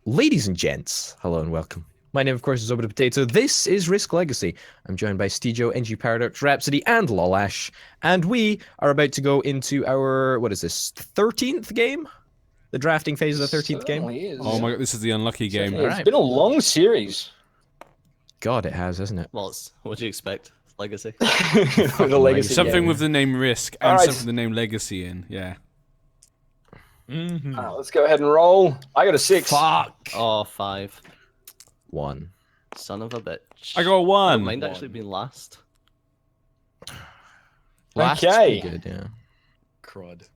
Ladies and gents, hello and welcome. My name, of course, is Obita Potato. This is Risk Legacy. I'm joined by Steejo, NG Paradox, Rhapsody, and Lolash. And we are about to go into our, what is this, 13th game? The drafting phase of the 13th game? Is. Oh my god, this is the unlucky game. It's been a long series. God, it has, hasn't it? Well, what do you expect? Legacy. With a legacy Something game. with the name Risk and Alright. something with the name Legacy in, yeah. Let's go ahead and roll. I got a 6. Fuck! Oh, 5. 1. Son of a bitch. I got 1. Might actually been last. Last Okay. Good, yeah. Crud.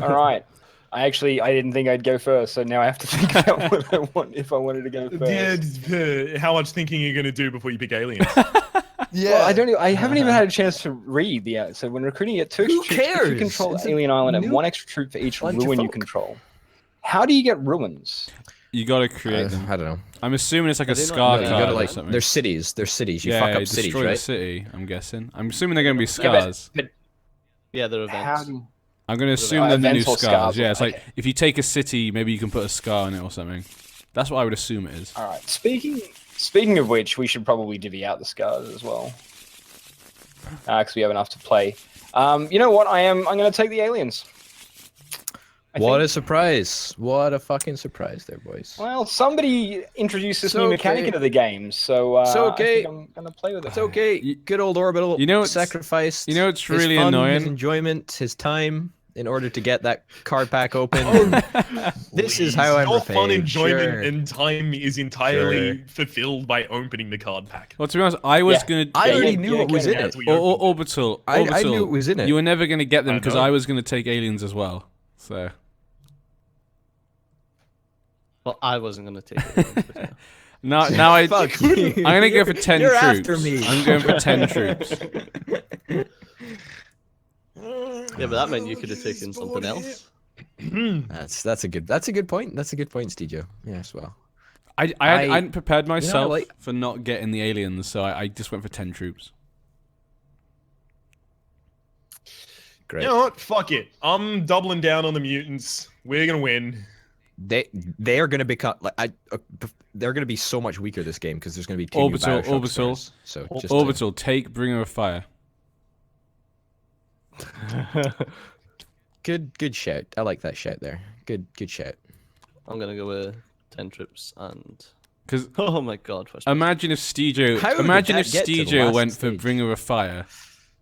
All right. I didn't think I'd go first, so now I have to think about what I want if I wanted to go first. Yeah, how much thinking are you going to do before you pick aliens? Well, I haven't even had a chance to read the. So when recruiting, you get 2 extra Who troops if you cares? control It's a Alien Island and new 1 extra troop for each bunch of ruin you folk. control. How do you get ruins? You gotta create them. I don't know. I'm assuming it's like a They don't scar know. You card gotta or like, something. they're cities. They're cities. You yeah, fuck up destroy cities, the right? city, I'm guessing. I'm assuming they're gonna be Yeah, but- scars. Yeah, they're How events. do I'm gonna assume they're the new events or scars. scars, Yeah, it's like okay. if you take a city, maybe you can put a scar on it or something. That's what I would assume it is. All right. Speaking of which, we should probably divvy out the scars as well, because we have enough to play. You know what? I'm going to take the aliens. I What think- a surprise. What a fucking surprise there, boys. Well, somebody introduced this It's new mechanic okay. into the game, so It's okay. I think I'm going to play with it. It's okay. Good old Orbital You know it's- sacrificed you know it's his really fun, annoying? his enjoyment, his time in order to get that card pack open. This is how I'm Your fun repaid. enjoyment Sure. and time is entirely Sure. fulfilled by opening the card pack. Well, to be honest, I was Yeah. gonna. I Yeah, already yeah, knew yeah, what was yeah, in yeah, it. it's what you- Orbital. I Orbital. knew it was in it. You were never gonna get them I because know. I was gonna take aliens as well. So Well, I wasn't going to take it. now I. Fuck I'm you. gonna go for 10 You're troops. after me. I'm going for 10 troops. Yeah, but that meant you could have taken something else. That's a good point. That's a good point, Steejo. Yes, well. I hadn't prepared myself like- for not getting the aliens, so I just went for 10 troops. Great. You know what? Fuck it. I'm doubling down on the mutants. We're going to win. They are going to become like they're going to be so much weaker this game because there's going to be 2 new Orbital, Bioshock orbital. stars. So just Orbital, take Bringer of Fire. good shout. I like that shout there. Good shout. I'm going to go with 10 troops and... Because Oh my god. First imagine if Steejo, How did imagine that if get to the Steejo last went for stage? Bringer of Fire,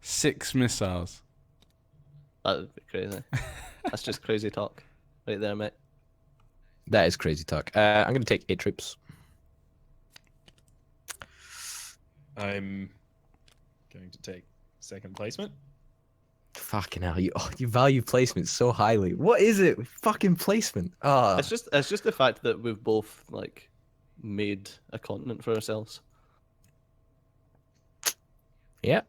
6 missiles. That would be crazy. That's just crazy talk. Right there, mate. That is crazy talk. I'm going to take 8 troops. I'm going to take second placement. Fucking hell, you value placement so highly. What is it? with fucking placement. Ah, It's just the fact that we've both like made a continent for ourselves. yeah.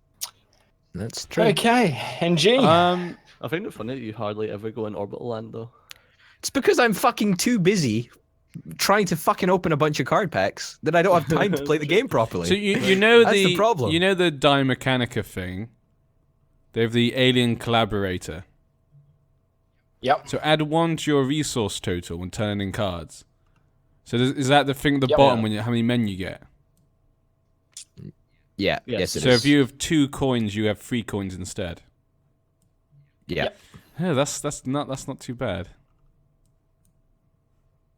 That's true. Okay, NG. I find it funny that you hardly ever go in orbital land though. It's because I'm fucking too busy trying to fucking open a bunch of card packs that I don't have time to play the game properly. So you know That's the problem. You know the Die Mechanica thing? They have the Alien Collaborator. Yep. So add 1 to your resource total when turning in cards. So is that the thing at the Yep. bottom when how many men you get? yeah, Yes. yes, it is. So if you have 2 coins, you have 3 coins instead. yeah. Yep. Yeah, that's not too bad.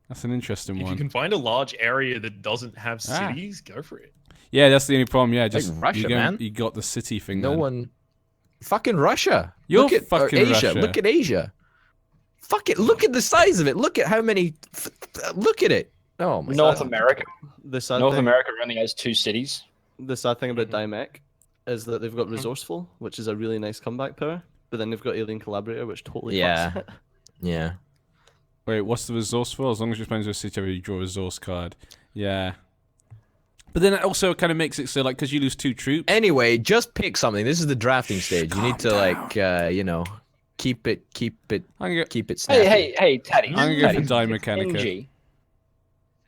That's an interesting If you one. can find a large area that doesn't have cities, go for it. Yeah, that's the only problem. Yeah, just Russia, man. You got the city thing. No then. one. Fucking Russia. You're look at or fucking Asia. Russia. Look at Asia. Fuck it. Look at the size of it. Look at how many. Look at it. Oh my North god. America. The sad North thing, America only has 2 cities. the sad thing about Dimec is that they've got resourceful, which is a really nice comeback power, but then they've got alien collaborator, which totally Yeah. fucks it. Yeah. Wait, what's the resource for? As long as you're playing to a city, you draw a resource card. Yeah. But then it also kind of makes it so, like, because you lose 2 troops. Anyway, just pick something. This is the drafting stage. You need to like, keep it I'm gonna snappy. Hey, Taddy. I'm gonna go Taddy. for Die Mechanica. NG.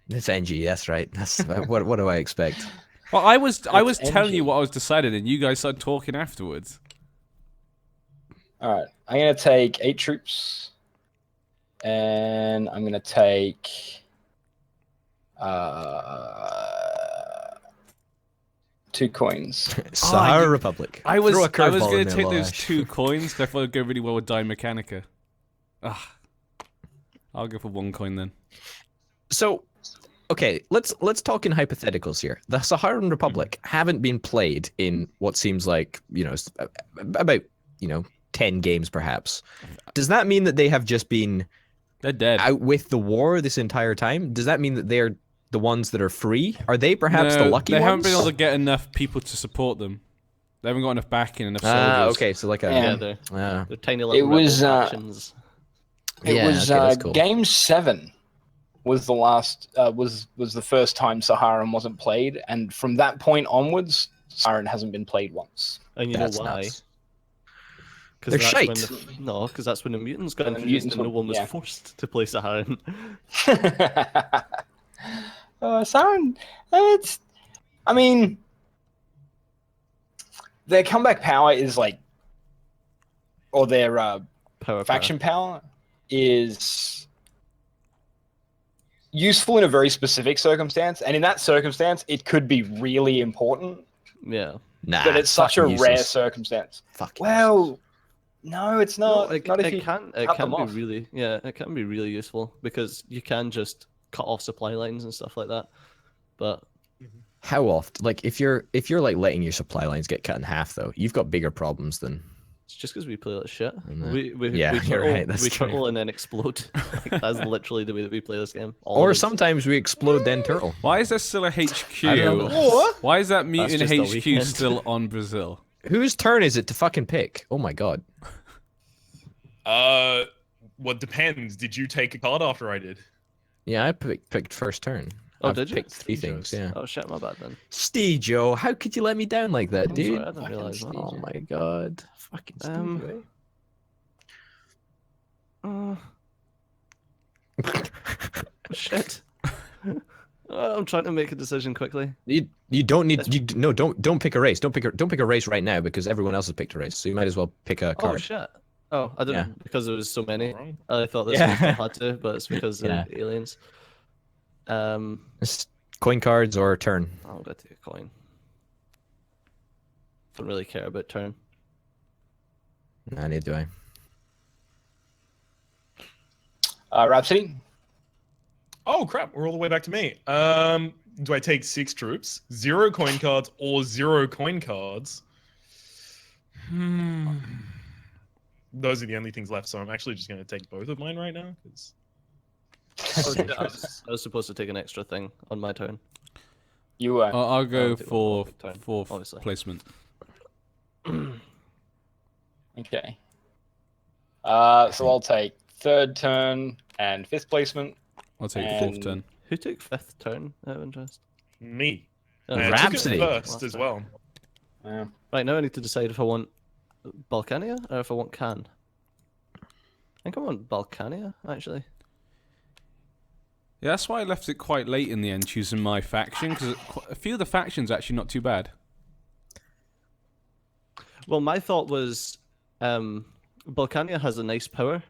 It's NG. That's right. That's what do I expect? Well, I was telling NG. you what I was decided, and you guys started talking afterwards. All right, I'm gonna take 8 troops, and I'm gonna take 2 coins. Sahara you- Republic. I was Throw a going curveball to in there, take those Lolash. 2 coins because I thought it'd go really well with Die Mechanica. I'll go for 1 coin then. So, okay, let's talk in hypotheticals here. The Saharan Republic haven't been played in what seems like, about, 10 games perhaps. Does that mean that they have just been They're dead. out with the war this entire time? Does that mean that they're the ones that are free? Are they perhaps the No, lucky they ones? haven't been able to get enough people to support them. They haven't got enough backing, enough soldiers. Okay, so like a Yeah. They're tiny little It was, rebel factions. It was okay, that's cool. game 7 was the last was the first time Saharan wasn't played, and from that point onwards, Saharan hasn't been played once. And you That's know why? nuts. Because They're that's shite. because that's when the mutants got When the introduced mutants and no were- one was yeah. forced to play Saharan. Saharan, I mean, their comeback power is like, or their Power faction power is useful in a very specific circumstance, and in that circumstance, it could be really important. Yeah. Nah, But it's such a fucking rare useless. circumstance. Fuck. Well, no, it's not. No, it, not if it you can cut them be off. really it can be really useful because you can just cut off supply lines and stuff like that. But How often? Like, if you're like letting your supply lines get cut in half, though, you've got bigger problems than. it's just because we play like shit. know. We Yeah, we you're turtle, right, that's we true. turtle and then explode. Like, that's literally the way that we play this game. Or sometimes we explode then turtle. Why is there still a HQ? I don't know. Why is that mutant just the HQ weekend. still on Brazil? Whose turn is it to fucking pick? Oh my god. What depends? Did you take a card after I did? Yeah, I picked first turn. Oh, I've did you? picked 3 things, yeah. Oh shit, my bad then. Joe, how could you let me down like that, I'm dude? sorry, I didn't Fucking realise that. Oh my god. Fucking Steve, Shit. I'm trying to make a decision quickly. You don't need don't pick a race. Don't pick a race right now because everyone else has picked a race. So you might as well pick a Oh card. shit. Oh, I didn't Yeah. because there was so many. Wrong. I thought this Yeah. one had to, but it's because Yeah. of aliens. It's coin cards or turn. I'll go take a coin. Don't really care about turn. Nah, neither do I. Rhapsody. Oh crap! We're all the way back to me. Do I take 6 troops, 0 coin cards, or 0 coin cards? Those are the only things left. So I'm actually just going to take both of mine right now. 'Cause... Oh, shit, I was supposed to take an extra thing on my turn. You were. I'll go take for one turn, fourth obviously. placement. Okay. So I'll take 3rd turn and 5th placement. I'll take And- 4th turn. Who took 5th turn out of interest? Me. Oh, I Rhapsody. took it first as well. Yeah. Right, now I need to decide if I want Balkania or if I want Can. I think I want Balkania, actually. Yeah, that's why I left it quite late in the end, choosing my faction, because a few of the factions are actually not too bad. Well, my thought was Balkania has a nice power,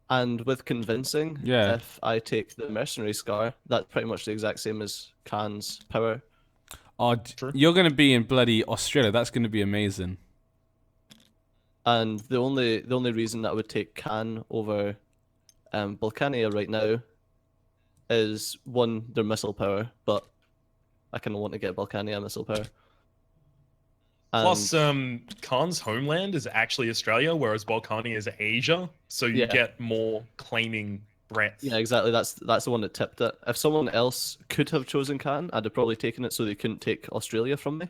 and with convincing, Yeah. if I take the mercenary scar, that's pretty much the exact same as Can's power. Oh, True. you're going to be in bloody Australia. That's going to be amazing. And the only reason that I would take Can over Balkania right now is one, their missile power, but I kind of want to get Balkania missile power. Plus, Khan's homeland is actually Australia, whereas Balkania is Asia, so you Yeah. get more claiming breadth. Yeah, exactly. That's the one that tipped it. If someone else could have chosen Can, I'd have probably taken it so they couldn't take Australia from me.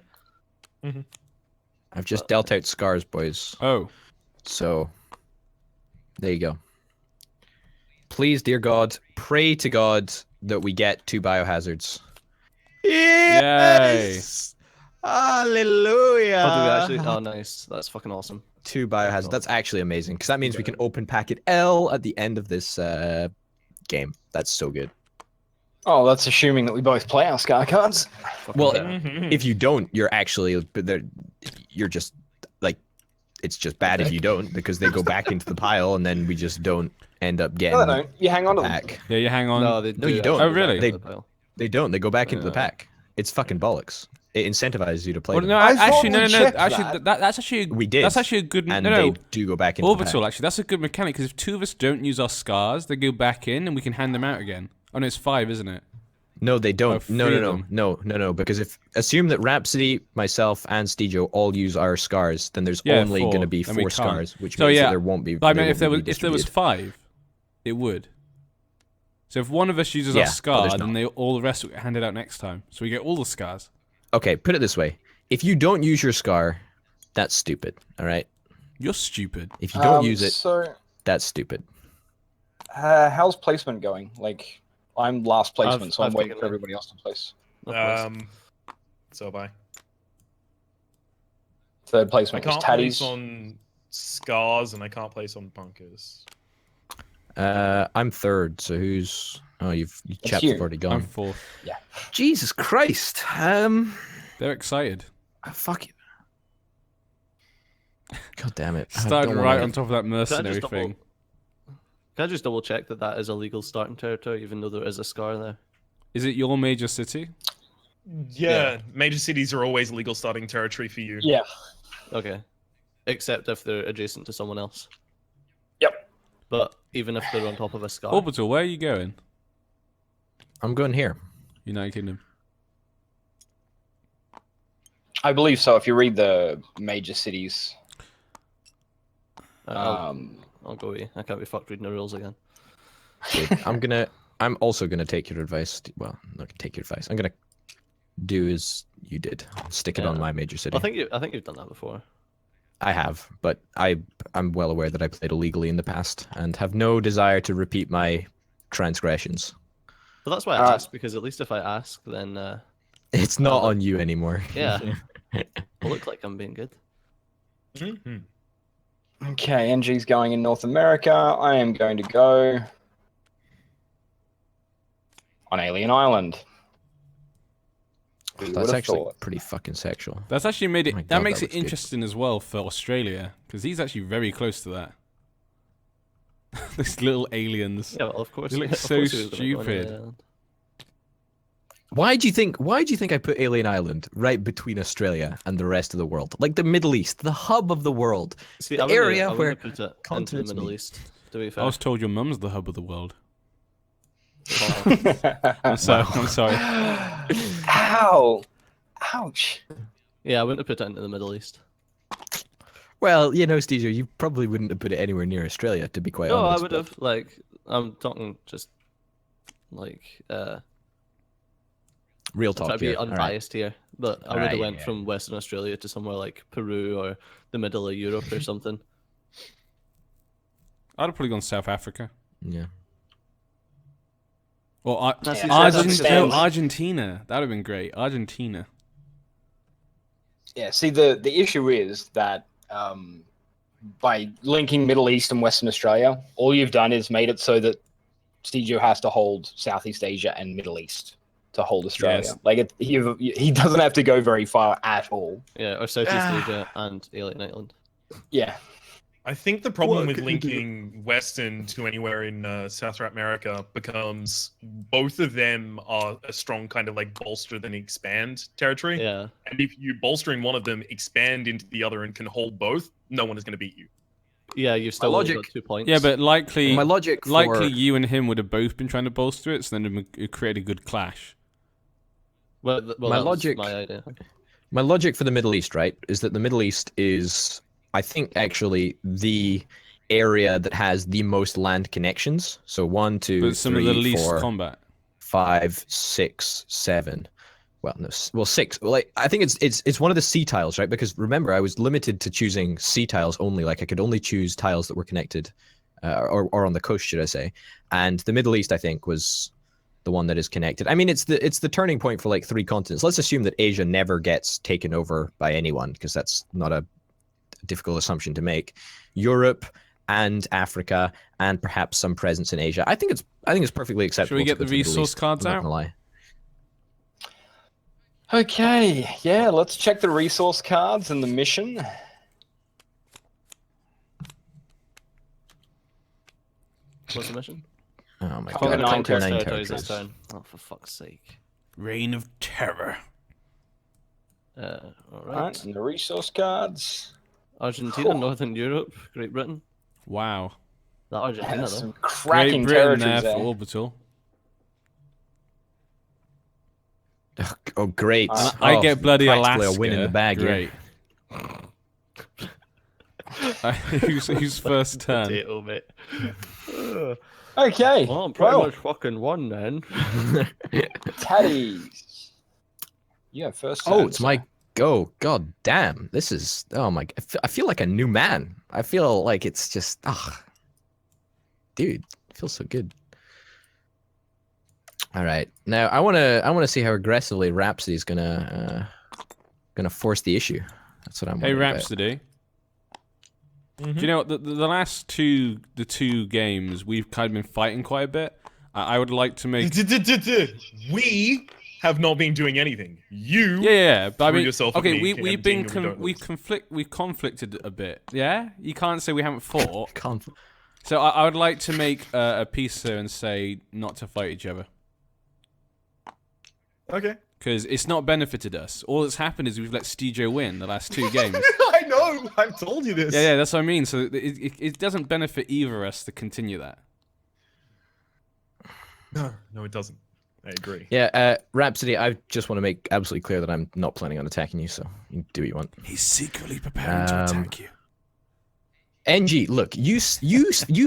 I've just dealt out scars, boys. Oh, So there you go. Please, dear God, pray to God that we get 2 biohazards. Yes! Hallelujah! Oh, do we actually? Oh, nice. That's fucking awesome. 2 biohazards. That's actually amazing because that means we can open packet L at the end of this game. That's so good. Oh, that's assuming that we both play our Scar cards. Well, Mhm. if you don't, you're actually you're just like it's just bad if you don't because they go back into the pile and then we just don't end up getting No, they don't. You hang on to them. back. yeah, you hang on. No, they No, you don't. Oh, really? They- The pile. They don't. They go back into the Yeah. pack. It's fucking bollocks. It incentivizes you to play Well, them. no, I thought actually, we no. checked Actually, that. that's actually We did. That's actually a good. and no, they no. do go back into Orbital, the pack. actually, that's a good mechanic because if 2 of us don't use our scars, they go back in and we can hand them out again. Oh no, it's 5, isn't it? No, they don't. Oh, No, three no, of no, them. no. Because if assume that Rhapsody, myself, and Stejo all use our scars, then there's Yeah, only 4. going to be Then we 4 can't. scars, which So, means yeah, that there won't be. But I they mean, won't be if there was redistributed. 5, it would. So if one of us uses Yeah, our but scar, there's then not. all the rest will get handed out next time. So we get all the scars. Okay, put it this way: if you don't use your scar, that's stupid. All right. You're stupid. If you don't use it, So, that's stupid. how's placement going? Like, I'm last placement, so I'm I've waiting taken for it. everybody else to place. No place. So bye. Third I placement was can't place Taddy's. on scars and I can't place on bunkers. I'm third. So who's? Oh, you chaps you. have already I'm gone. 4th. Jesus Christ. They're excited. Fuck you. God damn it. I Started don't right wanna- on top of that mercenary thing. Can I just double check that that is a legal starting territory, even though there is a scar there? Is it your major city? Yeah, major cities are always legal starting territory for you. Yeah. Okay. Except if they're adjacent to someone else. Yep. But even if they're on top of a scar. Orbital, where are you going? I'm going here. United Kingdom. I believe so. If you read the major cities, I'll go away. I can't be fucked reading the rules again. Good. I'm also gonna take your advice. Well, not take your advice. I'm gonna do as you did. Stick it on Yeah. my major city. I think you've done that before. I have, but I'm well aware that I played illegally in the past and have no desire to repeat my transgressions. But that's why I asked, because at least if I ask, then It's not on you anymore. yeah, I'll look like I'm being good. Mhm. okay, NG's going in North America. I am going to go on Alien Island. Who would That's have actually thought? pretty fucking sexual. That's actually made it. My that God, makes that it looks good. interesting as well for Australia because he's actually very close to that. These little aliens. Yeah, well, of course. They look of so course he was gonna go on stupid. the island. Why do you think I put Alien Island right between Australia and the rest of the world? Like the Middle East, the hub of the world. See, The I wouldn't- area I wouldn't where have put it into the continents Middle meet. East. To be I fair. was told your mum's the hub of the world. Oh. I'm sorry. I'm sorry. Ow! Ouch! Yeah, I wouldn't have put it into the Middle East. Well, Stejo, you probably wouldn't have put it anywhere near Australia, to be quite No, honest. I would but- have. Like, I'm talking just like Real try talk to be here. All right. unbiased here. But I would Alright, have went yeah. from Western Australia to somewhere like Peru or the middle of Europe or something. I'd have probably gone South Africa. Yeah. Or That's- Yeah, that's- understand. Argentina. That would have been great. Argentina. Yeah, see, the issue is that by linking Middle East and Western Australia, all you've done is made it so that Stejo has to hold Southeast Asia and Middle East to hold Australia. Yes. Like, he doesn't have to go very far at all. Yeah, or Southeast Asia and Alien Island. Yeah. I think the problem What with could you do? linking Western to anywhere in South America becomes both of them are a strong kind of like bolster than expand territory. Yeah. And if you bolstering one of them, expand into the other and can hold both, no one is going to beat you. Yeah, you've still only logic- got 2 points. Yeah, but likely, My logic for likely you and him would have both been trying to bolster it, so then it created a good clash. well, my that was logic- my idea. my logic for the Middle East, right, is that the Middle East is, I think, actually the area that has the most land connections. So 1, 2, But some 3, of the least 4, combat. 5, 6, 7. Well, no, 6. Well, like, I think it's one of the C tiles, right? Because remember, I was limited to choosing C tiles only. Like I could only choose tiles that were connected, or on the coast, should I say? And the Middle East, I think, was the one that is connected. I mean, it's the turning point for like 3 continents. Let's assume that Asia never gets taken over by anyone, because that's not a difficult assumption to make. Europe and Africa, and perhaps some presence in Asia. I think it's perfectly acceptable. Should we to get go the to Middle resource East, cards I'm not out? gonna lie. Okay, yeah, let's check the resource cards and the mission. What's the mission? Oh my Conquer god, nine conquer 9 territories this territories. turn. Oh, for fuck's sake. Reign of Terror. All All right. right, and the resource cards. Argentina, Cool. Northern Europe, Great Britain. Wow. That Argentina That's though. some Great cracking Britain territories there there. for Orbital. Oh, great. And I Oh, get bloody practically Alaska. a win in the bag Great. who's first turn? Potato, mate. Okay. Well, I'm pretty well, much fucking won then. Taddies. You have first turn. Oh, it's sir. my go. God damn. This is, oh my, I feel like a new man. I feel like it's just, dude, it feels so good. All right. Now I want to see how aggressively Rhapsody's gonna force the issue. That's what I'm Hey, worried about. Rhapsody. Do you know what, the last two games we've kind of been fighting quite a bit. I would like to make We have not been doing anything. You yeah. But I threw mean, yourself at okay, me we've and been we don't lose. we've conflicted a bit. Yeah, you can't say we haven't fought. Conf- So I would like to make a piece here and say not to fight each other. Okay. Because it's not benefited us. All that's happened is we've let Stejo win the last two games. I know. I've told you this. Yeah, that's what I mean. So it doesn't benefit either of us to continue that. No, it doesn't. I agree. Yeah, Rhapsody, I just want to make absolutely clear that I'm not planning on attacking you, so you can do what you want. He's secretly preparing to attack you. NG, look, you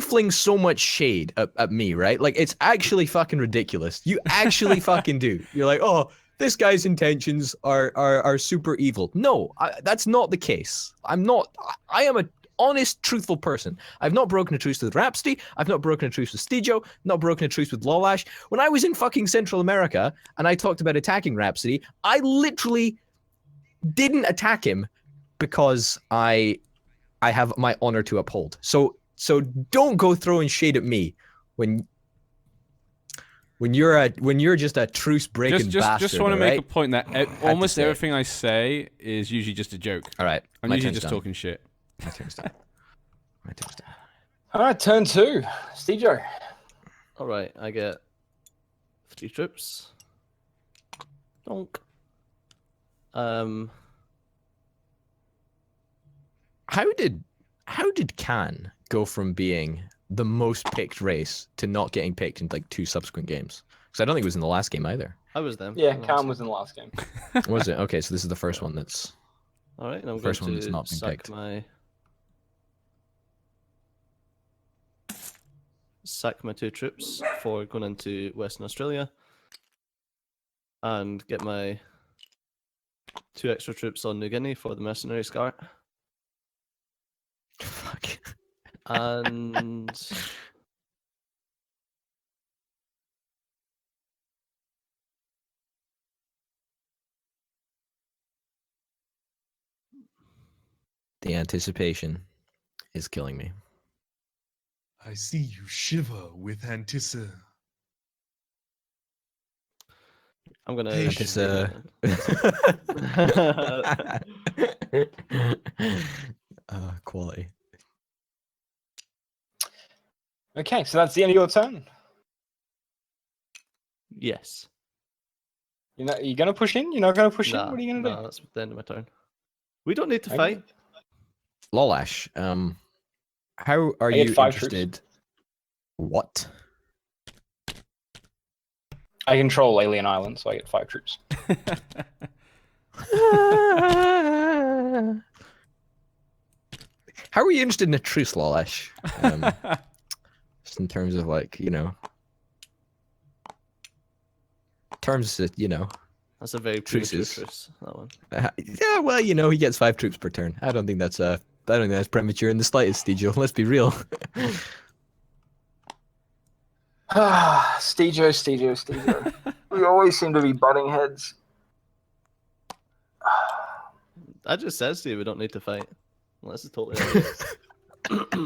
fling so much shade at me, right? Like, it's actually fucking ridiculous. You actually fucking do. You're like, oh, this guy's intentions are super evil. No, that's not the case. I'm not. I am a honest, truthful person. I've not broken a truce with Rhapsody. I've not broken a truce with Stejo. Not broken a truce with Lolash. When I was in fucking Central America and I talked about attacking Rhapsody, I literally didn't attack him because I have my honor to uphold. So don't go throwing shade at me when you're just a truce breaking bastard. Just want to right? make a point that almost say it. everything I say is usually just a joke. All right, I'm my usually turn's just done. talking shit. My turn's done. My turn's done. All right, turn 2. Stejo. All right, I get 3 troops. Donk. How did Khan go from being the most picked race to not getting picked in like 2 subsequent games? Because I don't think it was in the last game either. I was them. Yeah, Khan was in the last game. Was it? Okay, so this is the first one that's. All right, and I'm First one going that's to not been sack picked. my 2 troops for going into Western Australia, and get my 2 extra troops on New Guinea for the mercenary scar, Fuck. and The anticipation is killing me. I see you shiver with anticipation. I'm gonna. Patience. Quality. Okay, so that's the end of your turn. Yes. You're gonna push in? You're not gonna push in? Nah, What are you gonna nah, do? that's the end of my turn. We don't need to Okay. fight. Lolash, how are I get you 5 troops. interested? What? I control Alien Island, so I get 5 troops. How are you interested in a truce, Lolash? Just in terms of like, terms that, That's a very premature Truces. truce. That one. yeah, well, he gets 5 troops per turn. I don't think that's premature in the slightest, Stejo. Let's be real. Stejo. We always seem to be butting heads. I just says to you, we don't need to fight. Well, this is totally. obvious.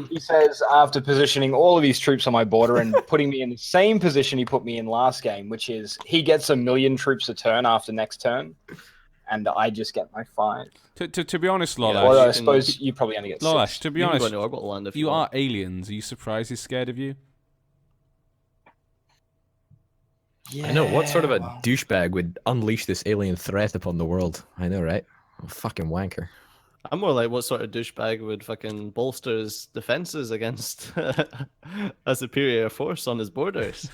He says, after positioning all of his troops on my border and putting me in the same position he put me in last game, which is he gets 1,000,000 troops a turn after next turn, and I just get my 5. To be honest, Yeah, Lolash, Or I you suppose you probably only get 6. Lolash, to be You can go honest, into orbital land if you want. are aliens. Are you surprised he's scared of you? Yeah, I know, what sort of a well, douchebag would unleash this alien threat upon the world? I know, right? A fucking wanker. I'm more like what sort of douchebag would fucking bolster his defenses against a superior force on his borders?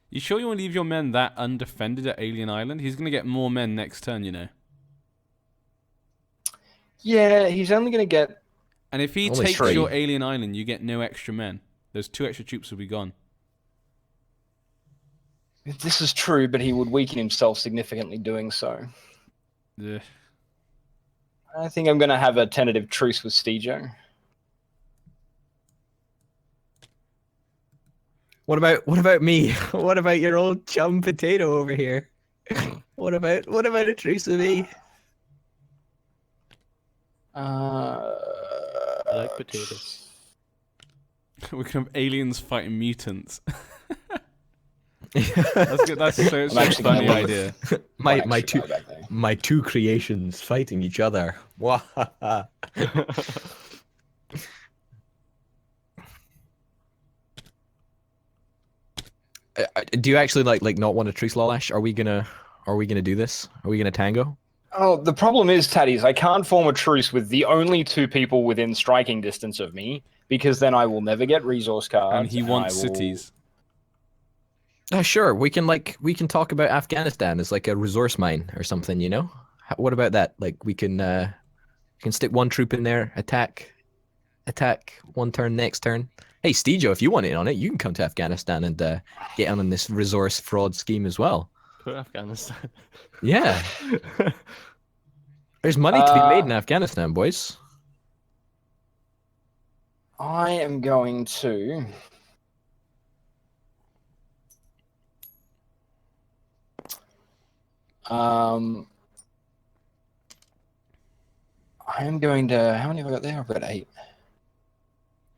You sure you want to leave your men that undefended at Alien Island? He's going to get more men next turn, you know. yeah, he's only going to get. And if he Only takes three. your Alien Island, you get no extra men. Those 2 extra troops will be gone. This is true, but he would weaken himself significantly doing so. Ugh. I think I'm going to have a tentative truce with Stejo. What about me? What about your old chum potato over here? What about a truce with me? Uh, I like potatoes. We can have aliens fighting mutants. That's good. That's so, I'm so actually funny gonna look. idea. my Might two actually go back there. my two creations fighting each other. Wahaha. Do you actually like not want a truce, Lalash? Are we gonna do this? Are we gonna tango? Oh, the problem is, Taddies, I can't form a truce with the only 2 people within striking distance of me, because then I will never get resource cards. And he wants I will- cities. Sure. We can talk about Afghanistan as like a resource mine or something. You know. What about that? Like we can stick 1 troop in there, attack 1 turn, next turn. Hey, Stejo, if you want in on it, you can come to Afghanistan and get on this resource fraud scheme as well. Poor Afghanistan. Yeah. There's money to be made in Afghanistan, boys. I am going to. I am going to. How many have I got there? I've got 8.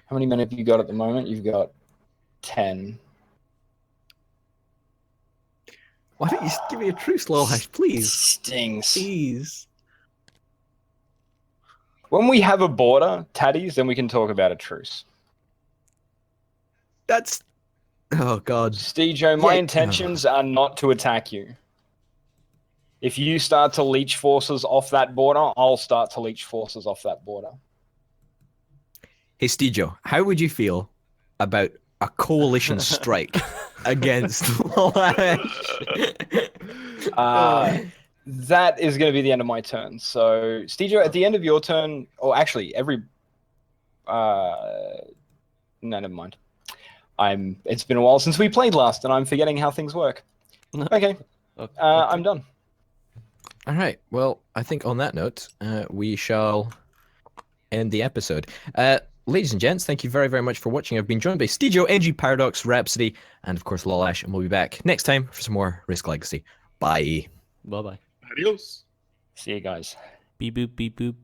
How many men have you got at the moment? You've got 10. Why don't you just give me a truce, Lolash, please? Stings. Please. When we have a border, Taddies, then we can talk about a truce. That's. Oh God. Stejo, my Yeah. intentions are not to attack you. If you start to leech forces off that border, I'll start to leech forces off that border. Hey, Stejo, how would you feel about a coalition strike against Lolash? That is going to be the end of my turn. So, Stejo, at the end of your turn, or actually every, no, never mind. It's been a while since we played last, and I'm forgetting how things work. Okay, Okay. I'm done. All right. Well, I think on that note, we shall end the episode. Ladies and gents, thank you very, very much for watching. I've been joined by Stejo, NG Paradox, Rhapsody, and of course Lolash, and we'll be back next time for some more Risk Legacy. Bye. Bye bye. Adios. See you guys. Beep boop beep boop.